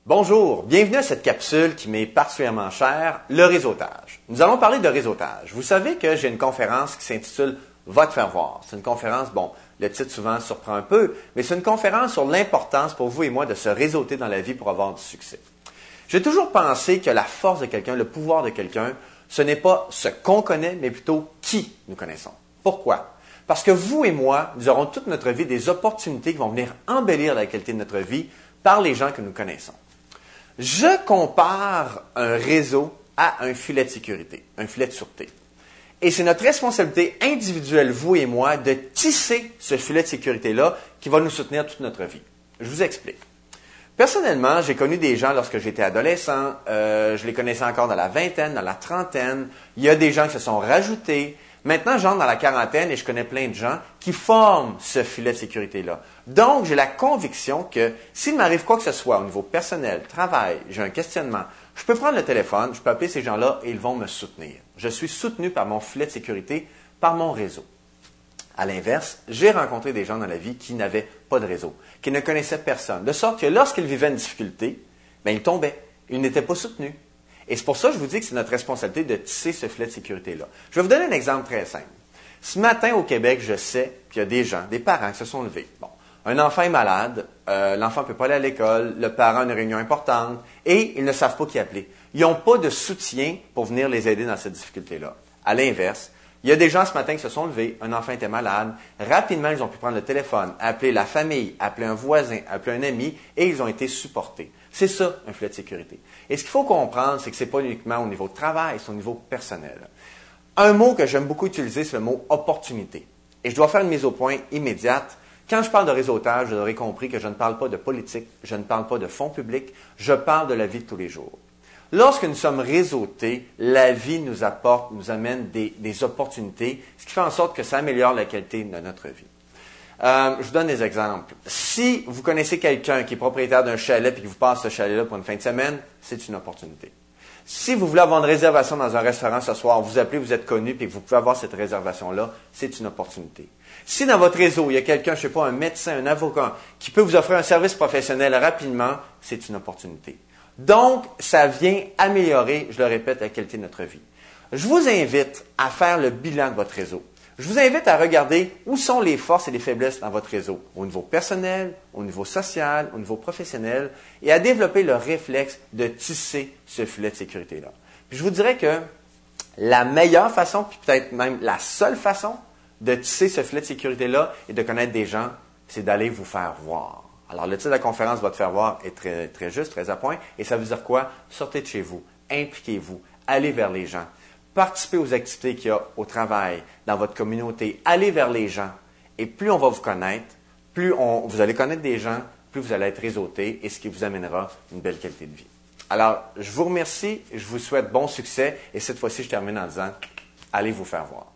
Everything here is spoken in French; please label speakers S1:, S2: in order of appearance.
S1: Bonjour, bienvenue à cette capsule qui m'est particulièrement chère, le réseautage. Nous allons parler de réseautage. Vous savez que j'ai une conférence qui s'intitule « Va te faire voir ». C'est une conférence, le titre souvent surprend un peu, mais c'est une conférence sur l'importance pour vous et moi de se réseauter dans la vie pour avoir du succès. J'ai toujours pensé que la force de quelqu'un, le pouvoir de quelqu'un, ce n'est pas ce qu'on connaît, mais plutôt qui nous connaissons. Pourquoi? Parce que vous et moi, nous aurons toute notre vie des opportunités qui vont venir embellir la qualité de notre vie par les gens que nous connaissons. Je compare un réseau à un filet de sécurité, un filet de sûreté. Et c'est notre responsabilité individuelle, vous et moi, de tisser ce filet de sécurité-là qui va nous soutenir toute notre vie. Je vous explique. Personnellement, j'ai connu des gens lorsque j'étais adolescent, je les connaissais encore dans la vingtaine, dans la trentaine. Il y a des gens qui se sont rajoutés. Maintenant, j'entre dans la quarantaine et je connais plein de gens qui forment ce filet de sécurité-là. Donc, j'ai la conviction que s'il m'arrive quoi que ce soit au niveau personnel, travail, j'ai un questionnement, je peux prendre le téléphone, je peux appeler ces gens-là et ils vont me soutenir. Je suis soutenu par mon filet de sécurité, par mon réseau. À l'inverse, j'ai rencontré des gens dans la vie qui n'avaient pas de réseau, qui ne connaissaient personne, de sorte que lorsqu'ils vivaient une difficulté, ils tombaient, ils n'étaient pas soutenus. Et c'est pour ça que je vous dis que c'est notre responsabilité de tisser ce filet de sécurité-là. Je vais vous donner un exemple très simple. Ce matin au Québec, je sais qu'il y a des gens, des parents qui se sont levés. Un enfant est malade, l'enfant ne peut pas aller à l'école, le parent a une réunion importante et ils ne savent pas qui appeler. Ils n'ont pas de soutien pour venir les aider dans cette difficulté-là. À l'inverse, il y a des gens ce matin qui se sont levés, un enfant était malade, rapidement ils ont pu prendre le téléphone, appeler la famille, appeler un voisin, appeler un ami et ils ont été supportés. C'est ça, un filet de sécurité. Et ce qu'il faut comprendre, c'est que ce n'est pas uniquement au niveau de travail, c'est au niveau personnel. Un mot que j'aime beaucoup utiliser, c'est le mot opportunité. Et je dois faire une mise au point immédiate. Quand je parle de réseautage, vous aurez compris que je ne parle pas de politique, je ne parle pas de fonds publics, je parle de la vie de tous les jours. Lorsque nous sommes réseautés, la vie nous apporte, nous amène des opportunités, ce qui fait en sorte que ça améliore la qualité de notre vie. Je vous donne des exemples. Si vous connaissez quelqu'un qui est propriétaire d'un chalet et qui vous passe ce chalet-là pour une fin de semaine, c'est une opportunité. Si vous voulez avoir une réservation dans un restaurant ce soir, vous appelez, vous êtes connu et que vous pouvez avoir cette réservation-là, c'est une opportunité. Si dans votre réseau, il y a quelqu'un, je ne sais pas, un médecin, un avocat, qui peut vous offrir un service professionnel rapidement, c'est une opportunité. Donc, ça vient améliorer, je le répète, la qualité de notre vie. Je vous invite à faire le bilan de votre réseau. Je vous invite à regarder où sont les forces et les faiblesses dans votre réseau, au niveau personnel, au niveau social, au niveau professionnel, et à développer le réflexe de tisser ce filet de sécurité-là. Puis je vous dirais que la meilleure façon, puis peut-être même la seule façon de tisser ce filet de sécurité-là et de connaître des gens, c'est d'aller vous faire voir. Alors, le titre de la conférence « Va te faire voir » est très, très juste, très à point, et ça veut dire quoi? Sortez de chez vous, impliquez-vous, allez vers les gens. Participez aux activités qu'il y a au travail, dans votre communauté. Allez vers les gens. Et plus on va vous connaître, plus vous allez connaître des gens, plus vous allez être réseauté et ce qui vous amènera une belle qualité de vie. Alors, je vous remercie, je vous souhaite bon succès et cette fois-ci, je termine en disant, allez vous faire voir.